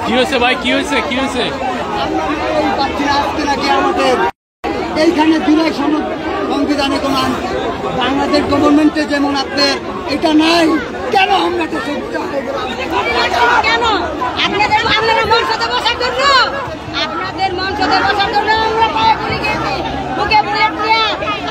কি হয়েছে ভাই, কি হয়েছে, কি হয়েছে? এইখানে জুলাই সনদ সংবিধানে কোন বাংলাদেশ গভর্নমেন্টে যেমন আপনার এটা নাই, কেন হামলাটা করতে হবে? কেন আপনাদের মঞ্চতে বসার জন্য, আপনাদের মঞ্চতে বসার জন্য আমরা পায়ে পড়ে গেছি, বুকে বুলেট নিয়ে।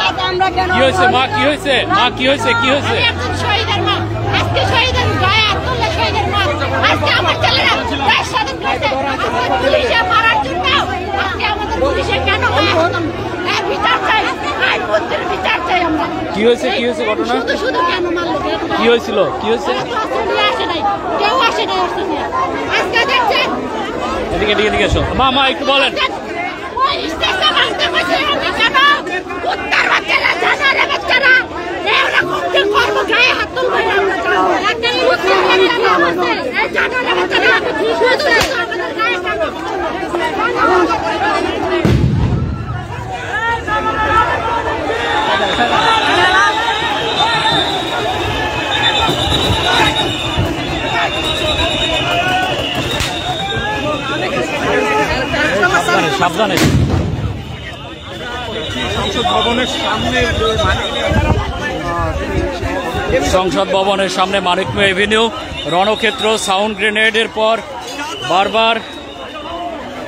আজ আমরা কেন? কি হয়েছে মা, কি হয়েছে মা, কি হয়েছে, কি হয়েছে? একজন শহীদের মা, আজকে শহীদের গায়ে হাত তুললে শহীদের মা, আজকে আমার ছেলেরা দেশ স্বাধীন করছে, আমার পুলিশে মারার জন্য আজকে আমাদের পুলিশে কেন বিচার চাই, আইন মন্ত্রীর বিচার চাই আমরা। কি হয়েছে, কি হয়েছে ঘটনা? শুধু শুধু কেন মারলো? কি হয়েছিল, কি হয়েছে? আসে নাই, কেউ আসে নাই, আসছে না। আজকে দেখছেন এদিকে এদিকে এদিকে এসো মা, মা একটু বলেন। ওই স্টেশন আসতে পারছে আমি কেন? উত্তর বাচ্চারা, জানারে বাচ্চারা এরকম কি করবো? গায়ে হাত তুলবো না আমরা কেন? উত্তর বাচ্চারা বলছে, এই জানারে বাচ্চারা শুধু আমাদের গায়ে হাত সাবধানে। সংসদ ভবনের সামনে মানিকমে এভিনিউ, রণক্ষেত্র, সাউন্ড গ্রেনেডের পর বারবার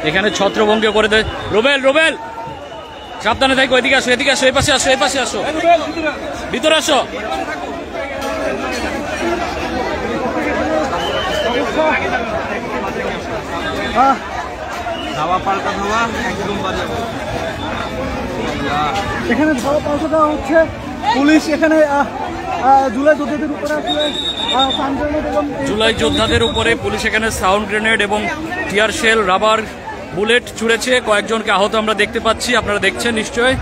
এখানে ছত্রভঙ্গ করে দেয়। রুবেল, রুবেল সাবধানে থাকো, এদিকে আসো, এদিকে আসো, এই পাশে আসো, এই পাশে আসো, ভিতরে আসো। এখানে ধাওয়া পাল্টা দেওয়া হচ্ছে, পুলিশ এখানে জুলাই যোদ্ধাদের উপরে জুলাই যোদ্ধাদের উপরে পুলিশ এখানে সাউন্ড গ্রেনেড এবং টিয়ার শেল, রাবার বুলেট ছুড়েছে, কয়েকজনকে আহত আমরা দেখতে পাচ্ছি, আপনারা দেখছেন নিশ্চয়ই।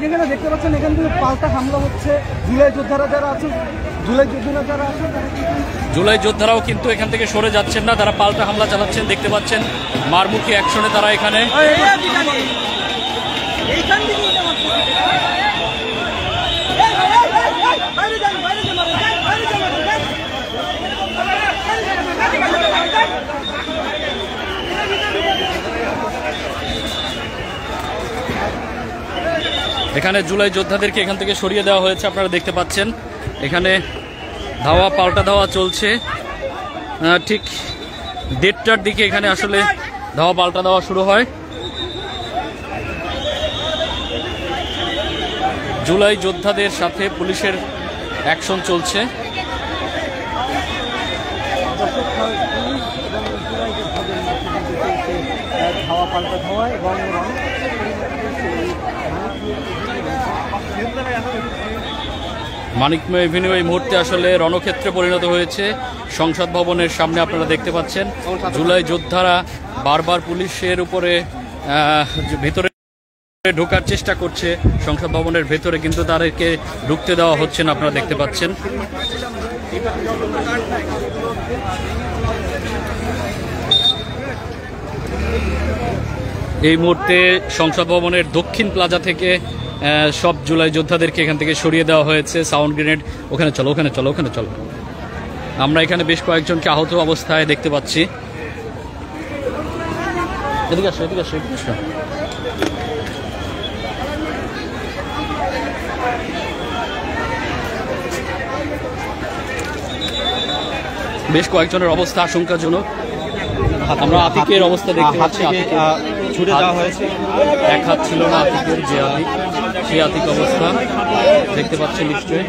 এখানে দেখতে পাচ্ছেন এখানে কিন্তু পাল্টা হামলা হচ্ছে। জুলাই যোদ্ধারা যারা আছে, জুলাই যোদ্ধারাও কিন্তু এখান থেকে সরে যাচ্ছেন না, তারা পাল্টা হামলা চালাচ্ছেন, দেখতে পাচ্ছেন মারমুখী অ্যাকশনে তারা এখানে। এখানে জুলাই যোদ্ধাদেরকে এখান থেকে সরিয়ে দেওয়া হয়েছে, আপনারা দেখতে পাচ্ছেন। এখানে ধাওয়া পাল্টা ধাওয়া চলছে, ঠিক 1:30টার দিকে এখানে আসলে ধাওয়া পাল্টা ধাওয়া শুরু হয়। জুলাই যোদ্ধাদের সাথে পুলিশের অ্যাকশন চলছে। ধাওয়া পাল্টা ধাওয়া এবং মানিকমে এভিনিউ এই মুহূর্তে আসলে রণক্ষেত্রে পরিণত হয়েছে। সংসদ ভবনের সামনে আপনারা দেখতে পাচ্ছেন জুলাই যোদ্ধারা বারবার পুলিশের উপরে ভেতরে ঢোকার চেষ্টা করছে সংসদ ভবনের ভেতরে, কিন্তু তাদেরকে ঢুকতে দেওয়া হচ্ছে না, আপনারা দেখতে পাচ্ছেন। এই মুহূর্তে সংসদ ভবনের দক্ষিণ প্লাজা থেকে সব জুলাই যোদ্ধাদেরকে এখান থেকে সরিয়ে দেওয়া হয়েছে। সাউন্ড গ্রেনেড, ওখানে চলো, ওখানে চলো, ওখানে চলো। আমরা এখানে বেশ কয়েকজনকে আহত অবস্থায় দেখতে পাচ্ছি। এদিকে আসো, এদিকে আসো, এদিকে আসো। বেশ কয়েকজনের অবস্থা আশঙ্কাজনক। আমরা আতিকের অবস্থা দেখতে পাচ্ছি, ছুটে দেওয়া হয়েছে, এক হাত ছিল না আতিকের, যে আতিক, সেই আতিক অবস্থা দেখতে পাচ্ছি নিশ্চয়ই।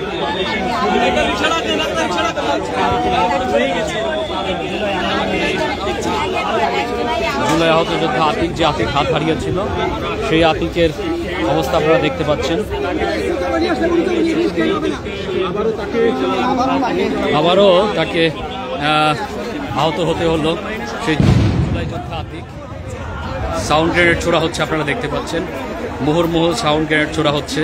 জুলাই আহত যোদ্ধা আতিক, যে আতিক হাত হারিয়েছিল, সেই আতিকের অবস্থা আপনারা দেখতে পাচ্ছেন। আবারও তাকে আহত হতে হলো সেই জুলাই যোদ্ধা আতিক। সাউন্ড গ্রেনেড ছোড়া হচ্ছে, আপনারা দেখতে পাচ্ছেন মুহুর্মুহু সাউন্ড গ্রেনেড ছোড়া হচ্ছে।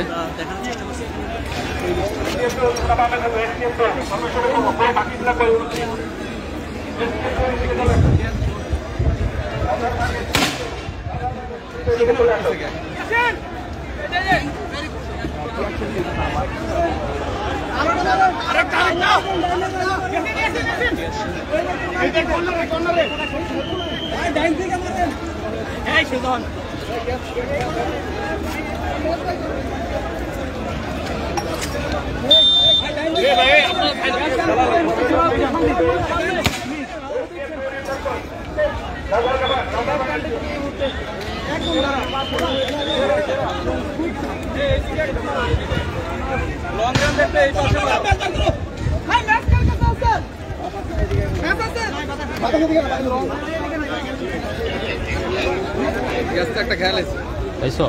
একটা খেয়াল আছে, তাইছো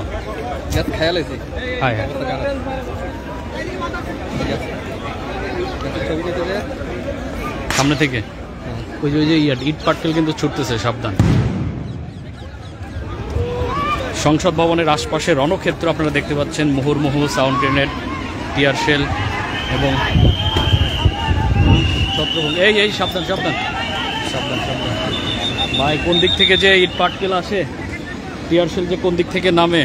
খেয়াল আছে। হ্যাঁ হ্যাঁ, ছবি নিতে যায় সামনে থেকে ওই যে ইট পাটকেল কিন্তু ছুটতেছে, সাবধান। সংসদ ভবনের আশপাশে রণক্ষেত্র আপনারা দেখতে পাচ্ছেন, মুহুর্মুহু সাউন্ড গ্রেনেড, টিয়ার শেল এবং ছত্রভঙ্গ। এই সাবধান সাবধান সাবধান সাবধান ভাই, কোন দিক থেকে যে ইট পাটকেল আসে, টিয়ার শেল যে কোন দিক থেকে নামে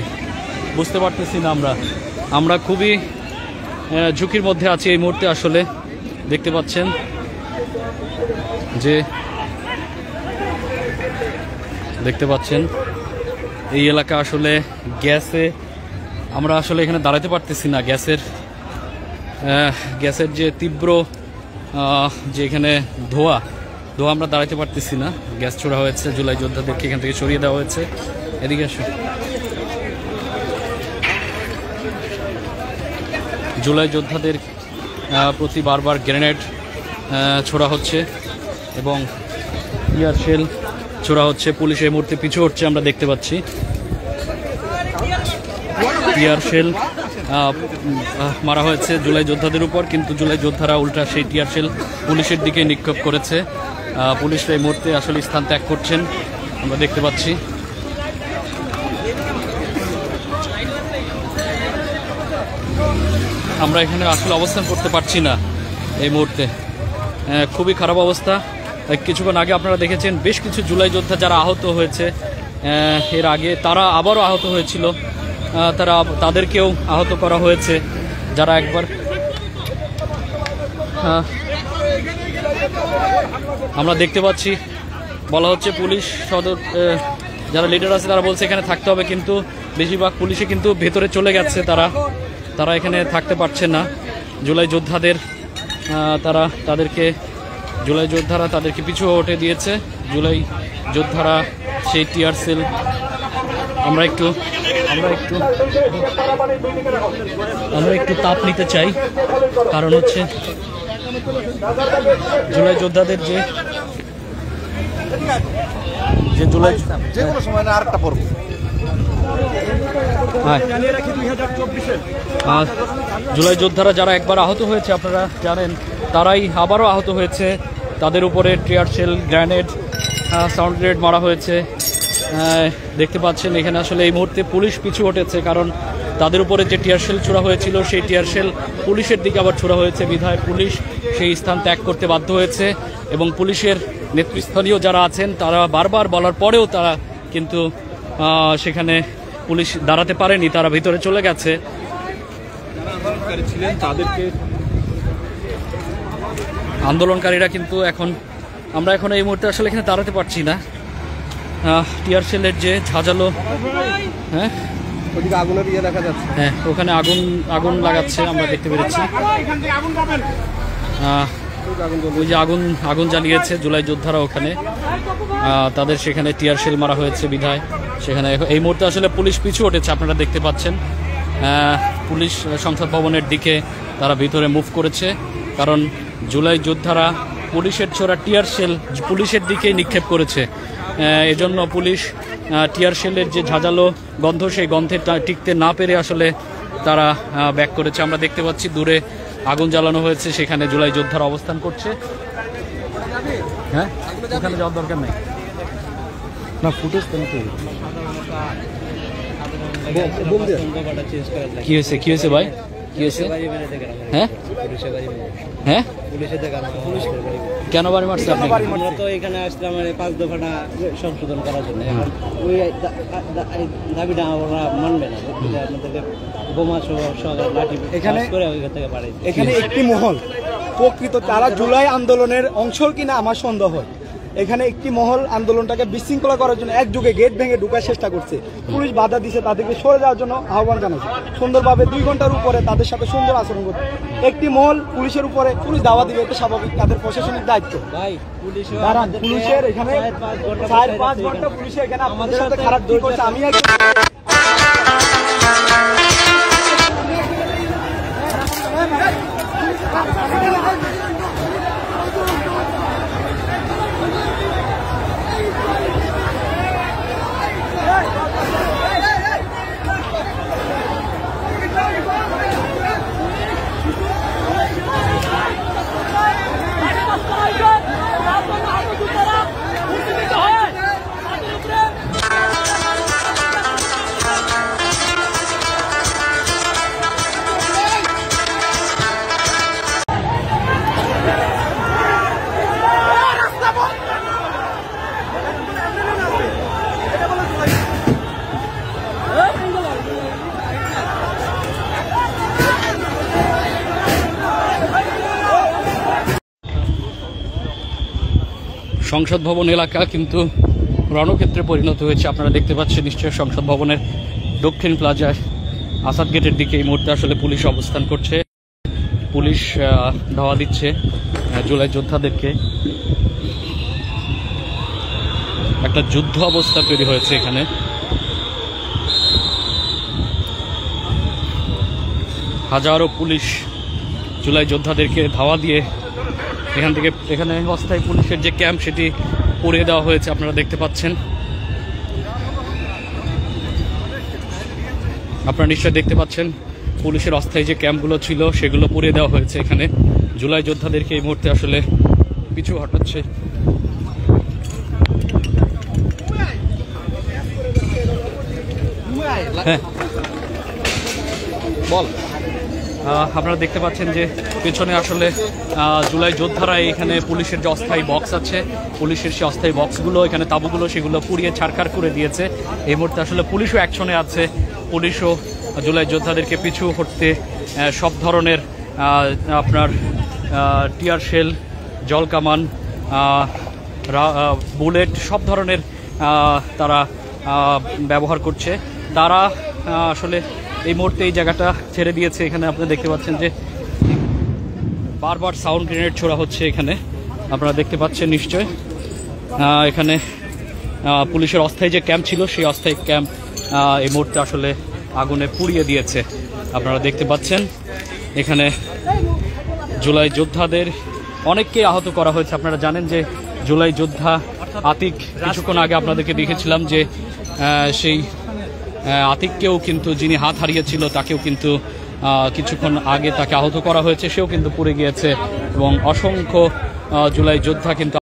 বুঝতে পারতেছি না। আমরা খুবই ঝুঁকির মধ্যে আছি এই মুহূর্তে। আসলে দেখতে পাচ্ছেন যে এই এলাকা আসলে গ্যাসে, আমরা আসলে এখানে দাঁড়াতে পারতেছি না। গ্যাসের যে তীব্র যে এখানে ধোঁয়া আমরা দাঁড়াতে পারতেছি না। গ্যাস ছোড়া হয়েছে, জুলাই যোদ্ধাদেরকে এখান থেকে সরিয়ে দেওয়া হয়েছে। এদিকে আসুন। জুলাই যোদ্ধাদের প্রতি বারবার গ্রেনেড ছোড়া হচ্ছে এবং টিয়ার শেল ছোড়া হচ্ছে। পুলিশ এই মুহূর্তে পিছু হচ্ছে, আমরা দেখতে পাচ্ছি। টিয়ার শেল মারা হয়েছে জুলাই যোদ্ধাদের উপর, কিন্তু জুলাই যোদ্ধারা উল্টা সেই টিয়ার শেল পুলিশের দিকে নিক্ষেপ করেছে। পুলিশরা এই মুহূর্তে আসলে স্থান ত্যাগ করছেন, আমরা দেখতে পাচ্ছি। আমরা এখানে আসলে অবস্থান করতে পারছি না এই মুহূর্তে, খুবই খারাপ অবস্থা। কিছুক্ষণ আগে আপনারা দেখেছেন বেশ কিছু জুলাই যোদ্ধা যারা আহত হয়েছে, এর আগে তারা আবারও আহত হয়েছিল, তাদেরকেও আহত করা হয়েছে। যারা একবার আমরা দেখতে পাচ্ছি, বলা হচ্ছে পুলিশ সদর যারা লিডার আছে তারা বলছে এখানে থাকতে হবে, কিন্তু বেশিরভাগ পুলিশে কিন্তু ভেতরে চলে গেছে। তারা এখানে থাকতে পারছে না। জুলাই যোদ্ধারা তাদেরকে পিছু হটে দিয়েছে। জুলাই যোদ্ধারা সেই টিয়ার সেল, আমরা একটু তাপ নিতে চাই, কারণ হচ্ছে জুলাই যোদ্ধাদের যে জুলাই আরেকটা পর্ব জুলাই যোদ্ধারা যারা একবার আহত হয়েছে আপনারা জানেন, তারাই আবারও আহত হয়েছে। তাদের উপরে tear shell, grenade, sound grenade মারা হয়েছে। দেখতে পাচ্ছেন এখানে আসলে এই মুহূর্তে পুলিশ পিছু হটেছে, কারণ তাদের উপরে যে টিয়ার শেল ছোড়া হয়েছিল সেই টিয়ার শেল পুলিশের দিকে আবার ছোড়া হয়েছে, বিধায় পুলিশ সেই স্থান ত্যাগ করতে বাধ্য হয়েছে। এবং পুলিশের নেতৃস্থানীয় যারা আছেন তারা বারবার বলার পরেও তারা কিন্তু সেখানে পুলিশ দাঁড়াতে পারেনি, তারা ভিতরে চলে গেছে। আন্দোলনকারীরা কিন্তু আমরা এখন এই মুহূর্তে আসলে এখানে দাঁড়াতে পারছি না। টিয়ার শেলের যে ঝাঁঝালো, হ্যাঁ আগুনের ইয়ে দেখা যাচ্ছে, হ্যাঁ ওখানে আগুন লাগাচ্ছে, আমরা দেখতে পেরেছি। ওই যে আগুন জ্বালিয়েছে জুলাই যোদ্ধারা ওখানে, তাদের সেখানে টিয়ার শেল মারা হয়েছে বিধায় সেখানে এই মুহূর্তে আসলে পুলিশ পিছু হটেছে। আপনারা দেখতে পাচ্ছেন পুলিশ সংসদ ভবনের দিকে তারা ভিতরে মুভ করেছে, কারণ জুলাই যোদ্ধারা পুলিশের ছোড়া টিয়ার শেল পুলিশের দিকেই নিক্ষেপ করেছে। এজন্য পুলিশ টিয়ার শেলের যে ঝাঁঝালো গন্ধ, সেই গন্ধে টিকতে না পেরে আসলে তারা ব্যাক করেছে। আমরা দেখতে পাচ্ছি দূরে আগুন জ্বালানো হয়েছে, সেখানে জুলাই যোদ্ধারা অবস্থান করছে। হ্যাঁ, ওখানে যাওয়ার দরকার নেই না, ফুটেজ কি হয়েছে? কি হয়েছে ভাই, কি হয়েছে? হ্যাঁ হ্যাঁ, কেন বাড়ি মারছে আপনি? আমরা তো এখানে আসলাম 5 দফাটা সংশোধন করার জন্য। ওই দাবিটা ওরা মানবে না, আমাদেরকে বোমা সহ লাঠি এখানে করে ওইখান থেকে পারে। এখানে একটি মহল প্রকৃত তারা জুলাই আন্দোলনের অংশ কিনা আমার সন্দেহ হয়। এখানে একটি মহল আন্দোলনটাকে বিশৃঙ্খলা করার জন্য একযুগে গেট ভেঙে ঢোকার চেষ্টা করছে। পুলিশ বাধা দিছে, তাদেরকে সরে যাওয়ার জন্য আহ্বান জানাচ্ছে। সুন্দরভাবে 2 ঘন্টার উপরে তাদের সাথে সুন্দর আচরণ করছে। একটি মহল পুলিশের উপরে পুলিশ দাওয়া দিবে, এটা স্বাভাবিক, তাদের প্রশাসনিক দায়িত্ব। ভাই পুলিশের এখানে 4-5 ঘন্টা পুলিশের এখানে আমাদের সাথে খারাপ কি করছে আমি সংসদ ভবন এলাকা কিন্তু রণক্ষেত্রে পরিণত হয়েছে। আপনারা দেখতে পাচ্ছেন নিশ্চয়ই সংসদ ভবনের দক্ষিণ প্লাজায় আসাদ গেটের দিকে এই মুহূর্তে আসলে পুলিশ অবস্থান করছে। পুলিশ ধাওয়া দিচ্ছে জুলাই যোদ্ধাদেরকে। একটা যুদ্ধ অবস্থা তৈরি হয়েছে এখানে। হাজারো পুলিশ জুলাই যোদ্ধাদেরকে ধাওয়া দিয়ে এখানে অস্থায়ী পুলিশের যে ক্যাম্প সেটি পুড়িয়ে দেওয়া হয়েছে। আপনারা দেখতে পাচ্ছেন, আপনারা নিশ্চয়ই দেখতে পাচ্ছেন পুলিশের অস্থায়ী যে ক্যাম্পগুলো ছিল সেগুলো পুড়িয়ে দেওয়া হয়েছে। এখানে জুলাই যোদ্ধাদেরকে এই মুহূর্তে আসলে পিছু হটাচ্ছে। হ্যাঁ বল। আপনারা দেখতে পাচ্ছেন যে পেছনে আসলে জুলাই যোদ্ধারা এখানে পুলিশের যে অস্থায়ী বক্স আছে, পুলিশের সেই অস্থায়ী বক্সগুলো এখানে তাঁবুগুলো সেগুলো পুড়িয়ে ছাড়খাড় করে দিয়েছে। এই মুহূর্তে আসলে পুলিশও অ্যাকশনে আছে। পুলিশও জুলাই যোদ্ধাদেরকে পিছু হটতে সব ধরনের আপনার টিয়ার শেল, জল কামান, বুলেট সব ধরনের তারা ব্যবহার করছে। তারা আসলে এই মুহূর্তে এই জায়গাটা ছেড়ে দিয়েছে। এখানে আপনারা দেখতে পাচ্ছেন যে বারবার সাউন্ড গ্রেনেড ছোড়া হচ্ছে। এখানে আপনারা দেখতে পাচ্ছেন নিশ্চয় এখানে পুলিশের অস্থায়ী যে ক্যাম্প ছিল সেই অস্থায়ী ক্যাম্প এই মুহূর্তে আসলে আগুনে পুড়িয়ে দিয়েছে। আপনারা দেখতে পাচ্ছেন এখানে জুলাই যোদ্ধাদের অনেককেই আহত করা হয়েছে। আপনারা জানেন যে জুলাই যোদ্ধা আতিক, কিছুক্ষণ আগে আপনাদেরকে দেখেছিলাম যে সেই আতিককেও কিন্তু, যিনি হাত হারিয়েছিল তাকেও কিন্তু কিছুক্ষণ আগে তাকে আহত করা হয়েছে, সেও কিন্তু পুড়ে গিয়েছে এবং অসংখ্য জুলাই যোদ্ধা কিন্তু